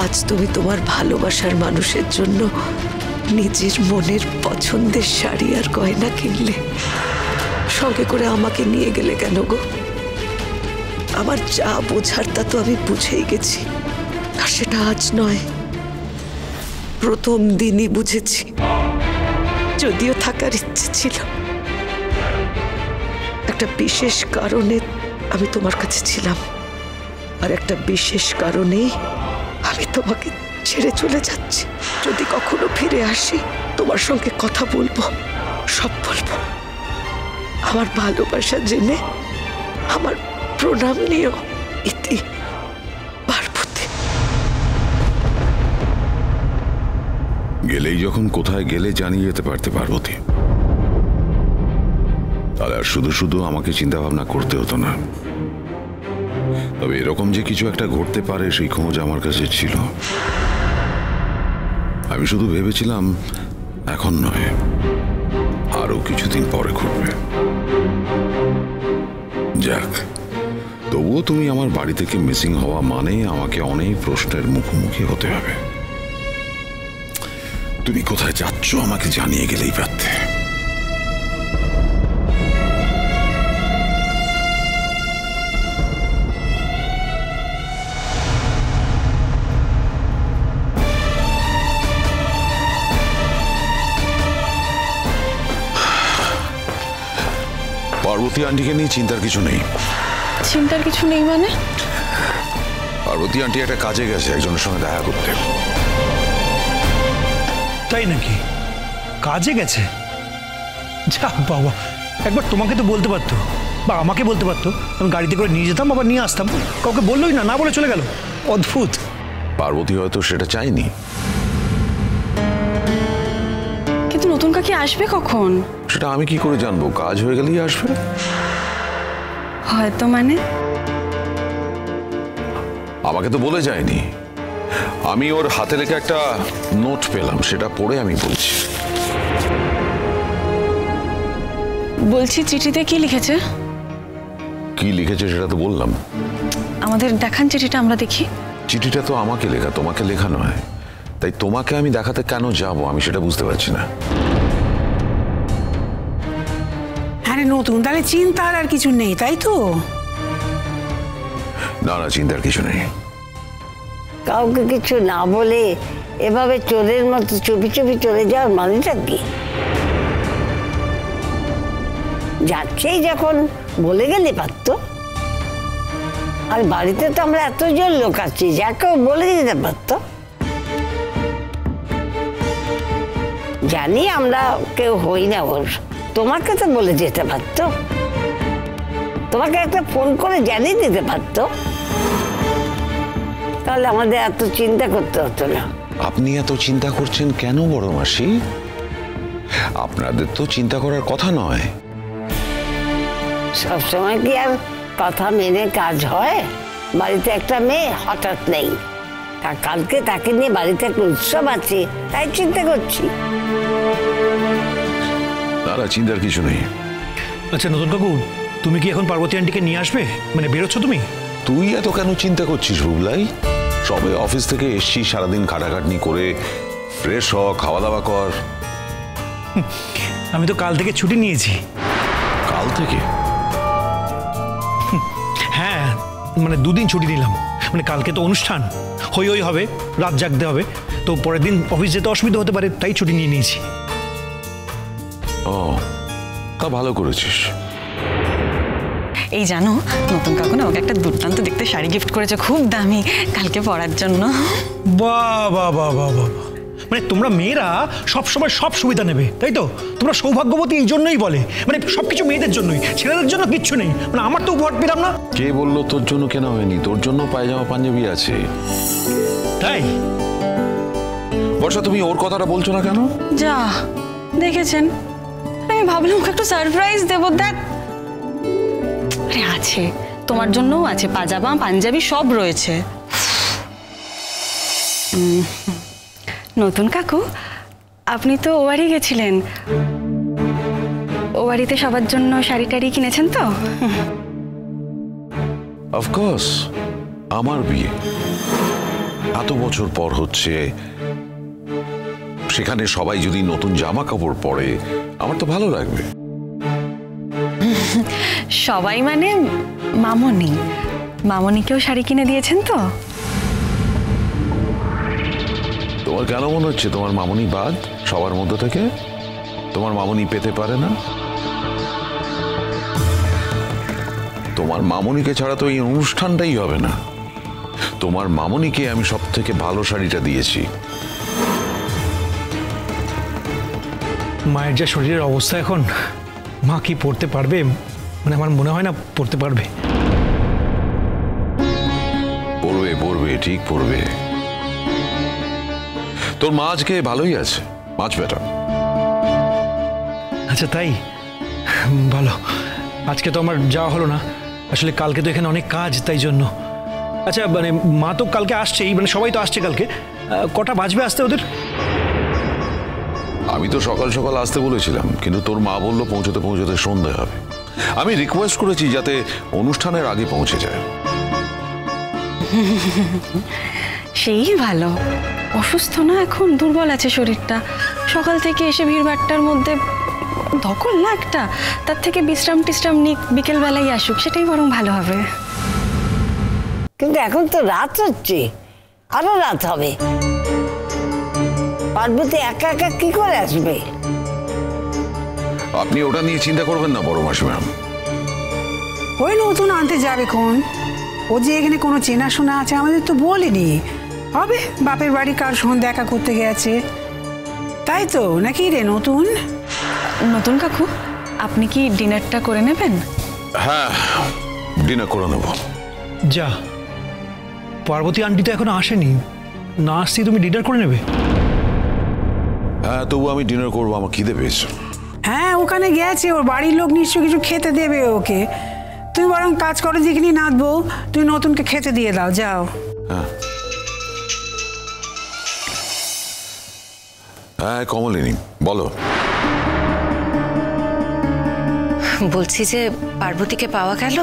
আজ তুমি তোমার ভালোবাসার মানুষের জন্য নিজের মনের পছন্দের শাড়ি আর গয়না কিনলে, সঙ্গে করে আমাকে নিয়ে গেলে কেন গো? আমার যা বোঝার তা তো আমি বুঝেই গেছি, আর সেটা আজ নয়, প্রথম দিনই বুঝেছি। যদিও থাকার ইচ্ছে ছিল, একটা বিশেষ কারণে আমি তোমার কাছে ছিলাম, আর একটা বিশেষ কারণেই আমি তোমাকে ছেড়ে চলে যাচ্ছি। যদি কখনো ফিরে আসি, তোমার সঙ্গে কথা বলবো, সব বলবো। আমার ভালোবাসা জেনে আমার প্রণাম নিও। ইতি, পার্বতী। গেলেই যখন কোথায় গেলে জানিয়ে যেতে পারতে পার্বতী, তাহলে আর শুধু শুধু আমাকে চিন্তা ভাবনা করতে হতো না। তবে এরকম যে কিছু একটা ঘটতে পারে সেই খোঁজ আমার কাছে ছিল। আমি শুধু ভেবেছিলাম এখন নয়, আরো কিছুদিন পরে ঘটবে। যাক, তবুও তুমি আমার বাড়ি থেকে মিসিং হওয়া মানে আমাকে অনেক প্রশ্নের মুখোমুখি হতে হবে। তুমি কোথায় যাচ্ছ আমাকে জানিয়ে গেলেই পারতে। পার্বতী আন্টিকে নিয়ে চিন্তার কিছু নেই। চিন্তার কিছু নেই মানে? পার্বতী আন্টি একটা কাজে গেছে একজনের সঙ্গে দেখা করতে। তাই নাকি? কাজে গেছে? যা বাবা, একবার তোমাকে তো বলতে পারতো, বা আমাকে বলতে পারতো, আমি গাড়িতে করে নিয়ে যেতাম, আবার নিয়ে আসতাম। কাউকে বললোই না, না বলে চলে গেল। অদ্ভুত। পার্বতী হয়তো সেটা চাইনি। কিন্তু নতুন কাকি আসবে কখন? সেটা আমি কি করে জানবো? কাজ হয়ে গেলেই আসবে। হয়তো মানে? আমাকে তো বলে যায়নি। আমি ওর হাতে লেখা একটা নোট পেলাম, সেটা পড়ে আমি বলছি। বলছি, চিঠিতে কি লিখেছে? কি লিখেছে সেটা তো বললাম। আমাদের দেখান চিঠিটা, আমরা দেখি। চিঠিটা তো আমাকে লেখা, তোমাকে লেখা নয়। তাই তোমাকে আমি দেখাতে কেন যাব আমি সেটা বুঝতে পারছি না। আরে নতুন, তাহলে চিন্তার আর কিছু নেই, তাই তো? না না, চিন্তার কিছু নেই। কাউকে কিছু না বলে এভাবে চোরের মতো চুপি চুপি চলে যাওয়ার মানেটা কি? যাচ্ছেই যখন বলে গেলে পারতো। আর বাড়িতে তো আমরা এতজন লোক আছি, যাকেও বলে দিতে পারতো। জানি আমরা কেউ হই না ওর, তোমাকে তো বলে যেতে পারতো, তোমাকে একটা ফোন করে জানিয়ে দিতে পারতো, তাহলে আমাদের এত চিন্তা করতে হতো না। আপনি এত চিন্তা করছেন কেন বড় মাসি? আপনাদের তো চিন্তা করার কথা নয়। সবসময় কি আর কথা মেনে কাজ হয়? বাড়িতে একটা মেয়ে হঠাৎ নেই, কালকে তাকে নিয়ে বাড়িতে একটা উৎসব আছে, তাই চিন্তা করছি। না, চিন্তার কিছু নেই। আচ্ছা নতুন কাকু, তুমি কি এখন পার্বতী আন্টিকে নিয়ে আসবে? মানে বেরোচ্ছ তুমি? তুই এত কেন চিন্তা করছিস বুবলাই? সবে অফিস থেকে এসছি, সারাদিন খাটাখাটনি করে ফ্রেশ হ, খাওয়া দাওয়া কর। আমি তো কাল থেকে ছুটি নিয়েছি। কাল থেকে? হ্যাঁ, মানে 2 দিন ছুটি নিলাম। মানে কালকে তো অনুষ্ঠান, হই হই হবে, রাত জাগতে হবে, তো পরের দিন অফিস যেতে অসুবিধা হতে পারে, তাই ছুটি নিয়ে নিয়েছি। ও, তা ভালো করেছিস। এই জানো, নতুন কাকু না আমাকে একটা দুর্দান্ত দেখতে শাড়ি গিফট করেছে, খুব দামি, কালকে পরার জন্য। বাহ বাহ বাহ বাহ বাহ! মানে তোমরা মেয়েরা সবসময় সব সুবিধা নেবে, তাই তো? তোমরা সৌভাগ্যবতী এই জন্যই বলে, মানে সবকিছু মেয়েদের জন্যই, ছেলেদের জন্য কিচ্ছু নেই। মানে আমার তো উপহার পেলাম না। কে বললো তোর জন্য কেনা হয়নি? তোর জন্য পায়জামা পাঞ্জাবি আছে। তাই? বর্ষা, তুমি ওর কথাটা বলছো না কেন? যা দেখেছেন, আমি ভাবলাম ওকে একটু সারপ্রাইজ দেবো। দেখ, আরে আছে, তোমার জন্যও আছে, পাজামা পাঞ্জাবি সব রয়েছে। নতুন কাকু, আপনি তো ও বাড়ি গেছিলেন, ও বাড়িতে সবার জন্য শাড়ি টাড়ি কিনেছেন তো? অফকোর্স, আমার বিয়ে, এত বছর পর হচ্ছে, সেখানে সবাই যদি নতুন জামা কাপড় পরে আমার তো ভালো লাগবে। সবাই মানে মামনি, মামনিকেও শাড়ি কিনে দিয়েছেন তো? তোমার কেন মনে হচ্ছে তোমার মামনি বাদ সবার মধ্য থেকে? তোমার মামনি পেতে পারে না? তোমার মামনিকে ছাড়া তো এই অনুষ্ঠানটাই হবে না। তোমার মামনিকে আমি সব থেকে ভালো শাড়িটা দিয়েছি। মায়ের যা শরীরের অবস্থা এখন, মা কি পড়তে পারবে? মানে আমার মনে হয় না পড়তে পারবে। পড়বে পড়বে, ঠিক পড়বে। তোর মা আজকে ভালোই আছে, মাছ বেটা। আচ্ছা তাই, ভালো। আজকে তো আমার যাওয়া হলো না, আসলে কালকে তো এখানে অনেক কাজ, তাই জন্য। আচ্ছা মানে মা তো কালকে আসছেই, মানে সবাই তো আসছে কালকে। কটা বাজবে আসতে ওদের? আমি তো সকাল সকাল আসতে বলেছিলাম, কিন্তু তোর মা বললো পৌঁছতে পৌঁছতে সন্ধ্যা হবে। আমি রিকোয়েস্ট করেছি যাতে অনুষ্ঠানের আগে পৌঁছে যায়। সেই ভালো। অসুস্থ না এখন, দুর্বল আছে শরীরটা। সকাল থেকে এসে ভিড়ভাট্টার মধ্যে ধকল না একটা, তার থেকে বিশ্রাম টিশ্রাম নিক, বিকেলবেলায় আসুক, সেটাই বরং ভালো হবে। কিন্তু এখন তো রাত হচ্ছে, আরো রাত হবে। পার্বতী একা একা কি করে আসবে? আপনি ওটা নিয়ে চিন্তা করবেন না বড় মাসিমা। ওই নতুন আনতে যাবে কোন? ও যে এখানে কোনো চেনাশোনা আছে আমাদের তো বলেনি। হবে বাপের বাড়ি কার সঙ্গে দেখা করতে গেছে, তাই তো নাকি রে নতুন? নতুন কাকু, আপনি কি ডিনারটা করে নেবেন? হ্যাঁ, ডিনার করে নেব। যা, পার্বতী আন্টি তো এখনো আসেনি, না আসতেই তুমি ডিনার করে নেবে? হ্যাঁ, তবু আমি ডিনার করবো, আমার খিদে পেয়েছে। হ্যাঁ, ওখানে গেছে, ওর বাড়ির লোক নিশ্চয় কিছু খেতে দেবে ওকে। তুমি বরং কাজ করো, দেখিনি নাচবো, তুমি নতুনকে খেতে দিয়ে দাও, যাও। হ্যাঁ হ্যাঁ, কমলিনী বলো। বলছি যে পার্বতীকে পাওয়া গেল?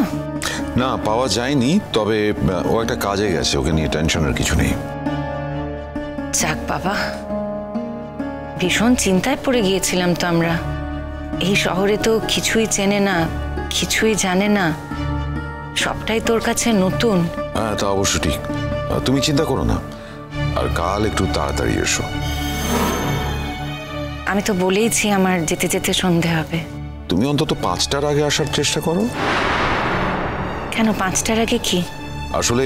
না, পাওয়া যায়নি, তবে ও একটা কাজে গেছে, ওকে নিয়ে টেনশনের কিছু নেই। যাক বাবা, ভীষণ চিন্তায় পড়ে গিয়েছিলাম তো আমরা। এই শহরে তো কিছুই চেনে না, কিছুই জানে না, সবটাই তোর কাছে নতুন। হ্যাঁ, তা অবশ্য ঠিক। তুমি চিন্তা করো না, আর কাল একটু তাড়াতাড়ি এসো। আমি তো বলেইছি আমার যেতে যেতে সন্ধে হবে। তুমি অন্তত 5টার আগে আসার চেষ্টা করো। কেন 5টার আগে কি? আসলে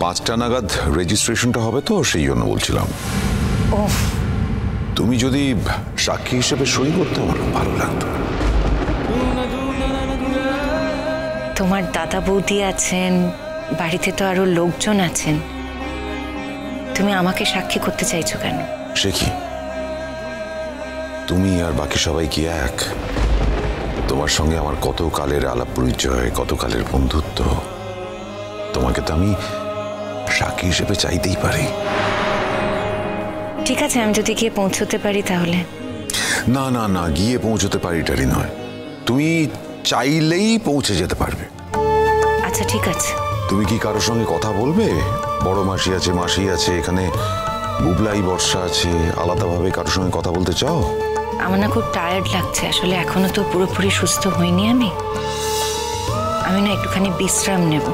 5টা নাগাদ রেজিস্ট্রেশনটা হবে তো, সেই জন্য বলছিলাম। ও, তুমি যদি সাক্ষী হিসেবে সই করতে আমার ভালো লাগতো। তোমার দাদা বৌদি আছেন, বাড়িতে তো আরো লোকজন আছেন, তুমি আমাকে সাক্ষী করতে চাইছো কেন? সে কি, তুমি আর বাকি সবাই কি এক? তোমার সঙ্গে আমার কত কালের আলাপ পরিচয়, কত কালের বন্ধুত্ব, তোমাকে তো আমি সাক্ষী হিসেবে চাইতেই পারি। ঠিক আছে, আমি যদি গিয়ে পৌঁছতে পারি তাহলে। না না না, গিয়ে পৌঁছতে পারিটারি নয়, তুমি চাইলেই পৌঁছে যেতে পারবে। আচ্ছা ঠিক আছে। তুমি কি কারোর সঙ্গে কথা বলবে? বড় মাসি আছে, মাসি আছে, এখানে বুবলাই বর্ষা আছে, আলাদাভাবে কারোর সঙ্গে কথা বলতে চাও? আমার না খুব টায়ার্ড লাগছে, আসলে এখনো তো পুরোপুরি সুস্থ হইনি আমি। আমি না একটুখানি বিশ্রাম নেব।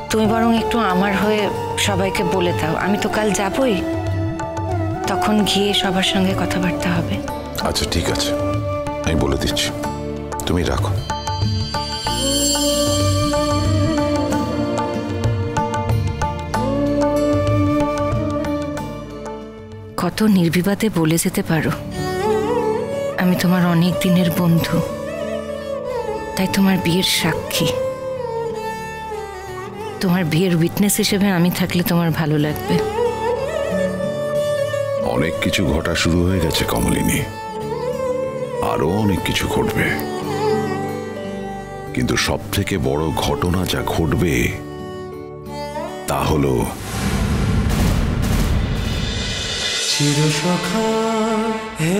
তুমি বরং একটু আমার হয়ে সবাইকে বলে দাও, আমি তো কাল যাবই, তখন গিয়ে সবার সঙ্গে কথাবার্তা হবে। আচ্ছা ঠিক আছে, আমি বলে দিচ্ছি, তুমি রাখো। কত নির্বিবাদে বলে যেতে পারো, আমি তোমার অনেক দিনের বন্ধু, তাই তোমার বিয়ের সাক্ষী, তোমার বিয়ের উইটনেস হিসেবে আমি থাকলে তোমার ভালো লাগবে। অনেক কিছু ঘটা শুরু হয়ে গেছে কমলিনী, আরো অনেক কিছু ঘটবে, কিন্তু সব থেকে বড় ঘটনা যা ঘটবে তা হলো চিরসখা হে